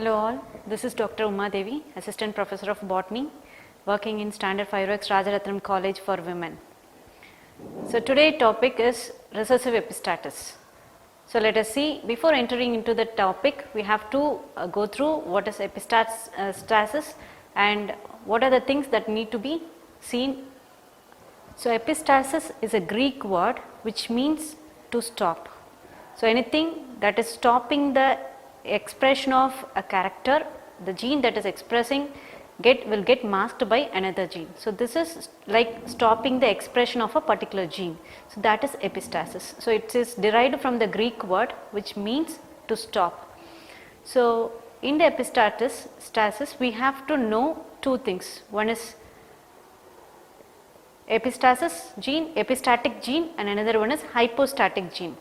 Hello all, this is Dr.U.Umadevi, Assistant Professor of Botany, working in Standard 5X Rajaratnam College for Women. So today's topic is recessive epistasis. So let us see, before entering into the topic, we have to go through what is epistasis and what are the things that need to be seen. So epistasis is a Greek word which means to stop. So anything that is stopping the expression of a character, the gene that is expressing will get masked by another gene. So this is like stopping the expression of a particular gene. So that is epistasis. So it is derived from the Greek word which means to stop. So in the epistasis we have to know two things. One is epistasis gene, epistatic gene, and another one is hypostatic gene.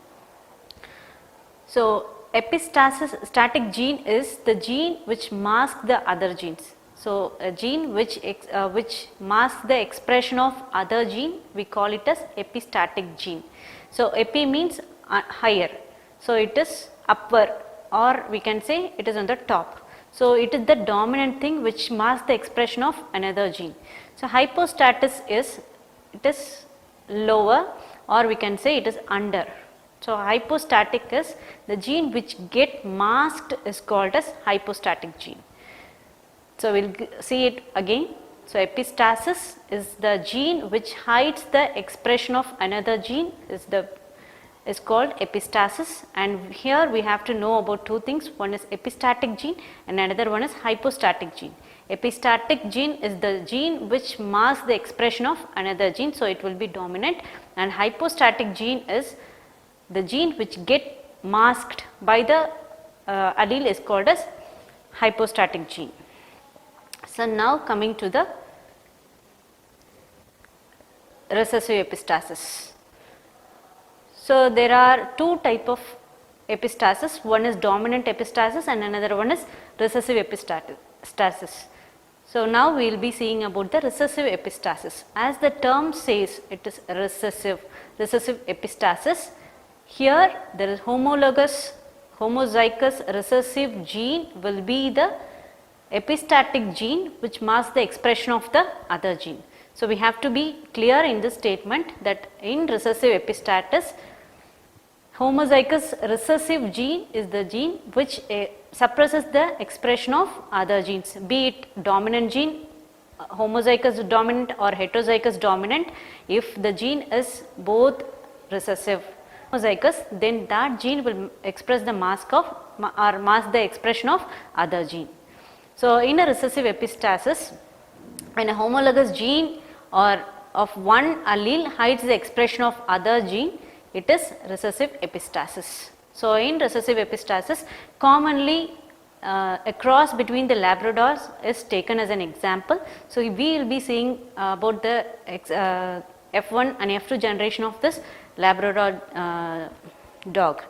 So epistasis static gene is the gene which masks the other genes. So a gene which masks the expression of other gene, we call it as epistatic gene. So epi means higher, so it is upward, or we can say it is on the top. So it is the dominant thing which masks the expression of another gene. So hypostasis is lower, or we can say it is under. So hypostatic is the gene which get masked is called as hypostatic gene. So we will see it again. So epistasis is the gene which hides the expression of another gene is called epistasis, and here we have to know about two things. One is epistatic gene and another one is hypostatic gene. Epistatic gene is the gene which masks the expression of another gene, so it will be dominant, and hypostatic gene is the gene which get masked by the allele is called as hypostatic gene. So now coming to the recessive epistasis. So there are two types of epistasis. One is dominant epistasis and another one is recessive epistasis. So now we will be seeing about the recessive epistasis. As the term says, it is recessive epistasis. Here there is homozygous recessive gene will be the epistatic gene which masks the expression of the other gene. So we have to be clear in this statement that in recessive epistasis, homozygous recessive gene is the gene which suppresses the expression of other genes, be it dominant gene, homozygous dominant or heterozygous dominant. If the gene is both recessive homozygous, then that gene will express the mask the expression of other gene. So in a recessive epistasis, when a homologous gene or of one allele hides the expression of other gene, it is recessive epistasis. So in recessive epistasis, commonly a cross between the Labradors is taken as an example. So we will be seeing about the F1 and F2 generation of this Labrador dog.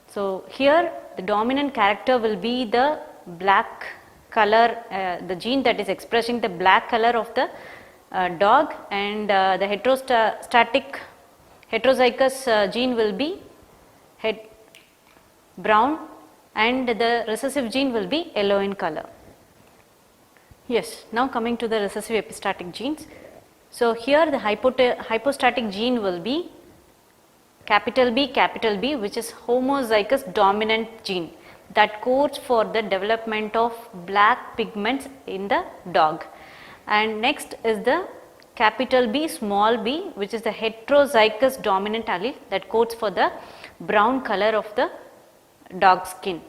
So here the dominant character will be the black color, the gene that is expressing the black color of the dog, and the heterozygous gene will be brown, and the recessive gene will be yellow in color. Yes, now coming to the recessive epistatic genes. So here the hypostatic gene will be capital B, which is homozygous dominant gene that codes for the development of black pigments in the dog. And next is the capital B, small b, which is the heterozygous dominant allele that codes for the brown color of the dog skin.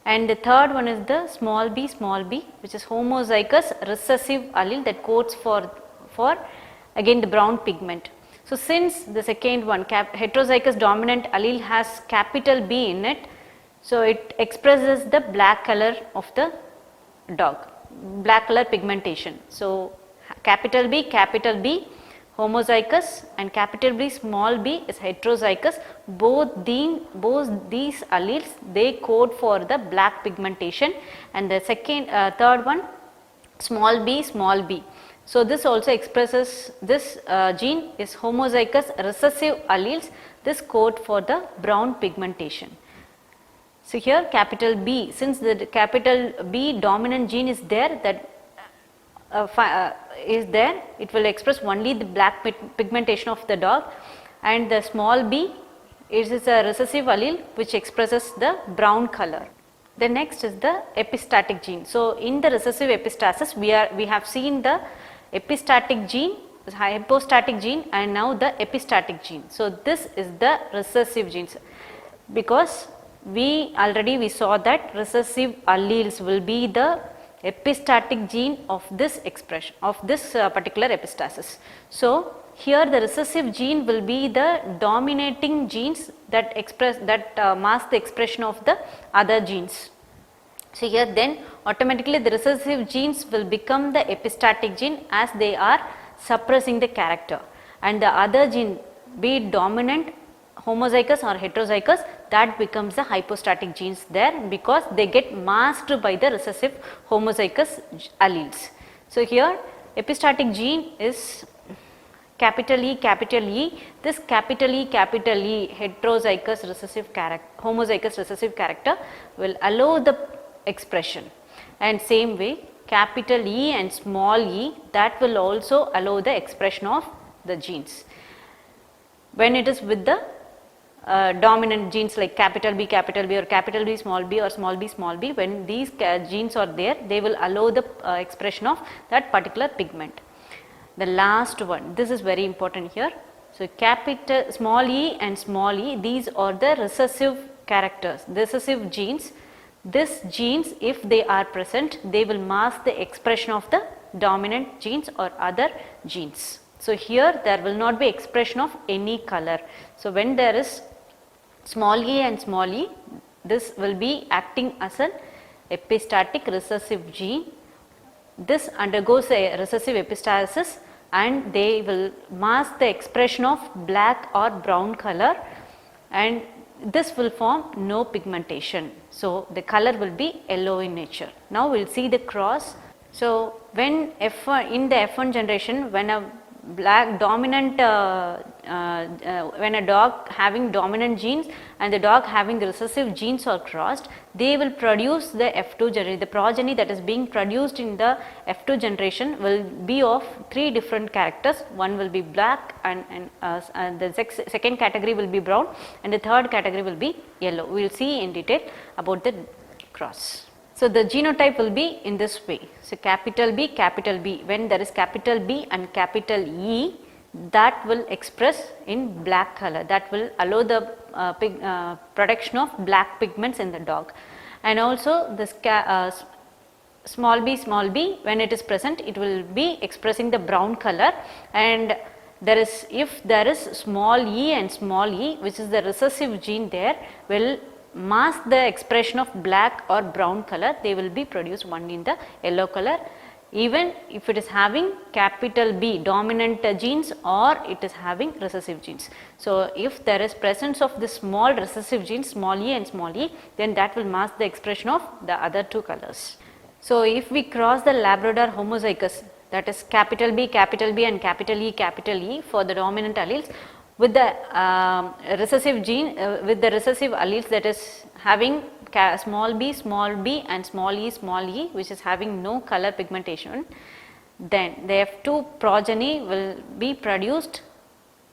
And the third one is the small b, which is homozygous recessive allele that codes for again the brown pigment. So since the second one, heterozygous dominant allele has capital B in it, so it expresses the black color of the dog, black color pigmentation. So capital B homozygous and capital B small b is heterozygous. Both these alleles, they code for the black pigmentation, and the third one small b. So this also expresses, this gene is homozygous recessive alleles, this code for the brown pigmentation. So here capital B, since the capital B dominant gene is there, that it will express only the black pigmentation of the dog, and the small b is a recessive allele which expresses the brown color. The next is the epistatic gene. So in the recessive epistasis we have seen the epistatic gene, hypostatic gene, and now the epistatic gene. So this is the recessive genes, because we saw that recessive alleles will be the epistatic gene of this expression of this particular epistasis. So here the recessive gene will be the dominating genes that mask the expression of the other genes. So here then automatically the recessive genes will become the epistatic gene, as they are suppressing the character, and the other gene, be it dominant, homozygous or heterozygous, that becomes the hypostatic genes there, because they get masked by the recessive homozygous alleles. So here epistatic gene is capital E, this capital E heterozygous recessive character, homozygous recessive character will allow the expression, and same way capital E and small e, that will also allow the expression of the genes when it is with the dominant genes like capital B or capital B small b, when these genes are there, they will allow the expression of that particular pigment. The last one, this is very important here. So capital small e and small e, these are the recessive characters, recessive genes. These genes, if they are present, they will mask the expression of the dominant genes or other genes. So here there will not be expression of any color. So when there is small e and small e, this will be acting as an epistatic recessive gene. This undergoes a recessive epistasis, and they will mask the expression of black or brown color, and this will form no pigmentation. So the color will be yellow in nature. Now we will see the cross. So when in the F1 generation, when a black dominant when a dog having dominant genes and the dog having the recessive genes are crossed, they will produce the F2 generation. The progeny that is being produced in the F2 generation will be of 3 different characters. One will be black, and the second category will be brown, and the third category will be yellow. We will see in detail about the cross. So the genotype will be in this way. So capital B, when there is capital B and capital E, that will express in black color, that will allow the production of black pigments in the dog. And also this small b, when it is present, it will be expressing the brown color, and if there is small e and small e, which is the recessive gene there, will mask the expression of black or brown color. They will be produced only in the yellow color, even if it is having capital B dominant genes or it is having recessive genes. So if there is presence of this small recessive genes, small e and small e, then that will mask the expression of the other 2 colors. So if we cross the Labrador homozygous, that is capital B and capital E for the dominant alleles, with the recessive gene, with the recessive alleles that is having small b and small e, which is having no color pigmentation, then the F2 progeny will be produced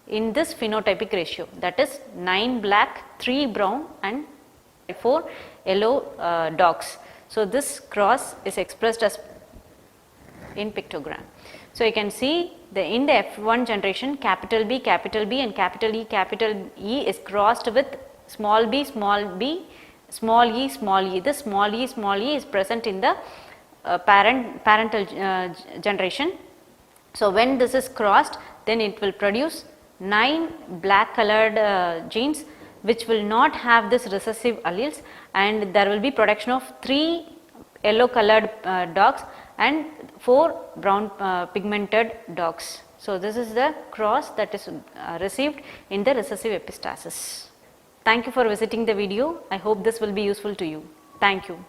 in this phenotypic ratio, that is 9 black, 3 brown and 4 yellow dogs. So this cross is expressed as in pictogram. So you can see in the F1 generation, capital B and capital E is crossed with small b, small e. This small e is present in the parental generation. So when this is crossed, then it will produce 9 black colored genes which will not have this recessive alleles, and there will be production of 3 yellow colored dogs and 4 brown pigmented dogs. So this is the cross that is received in the recessive epistasis. Thank you for visiting the video. I hope this will be useful to you. Thank you.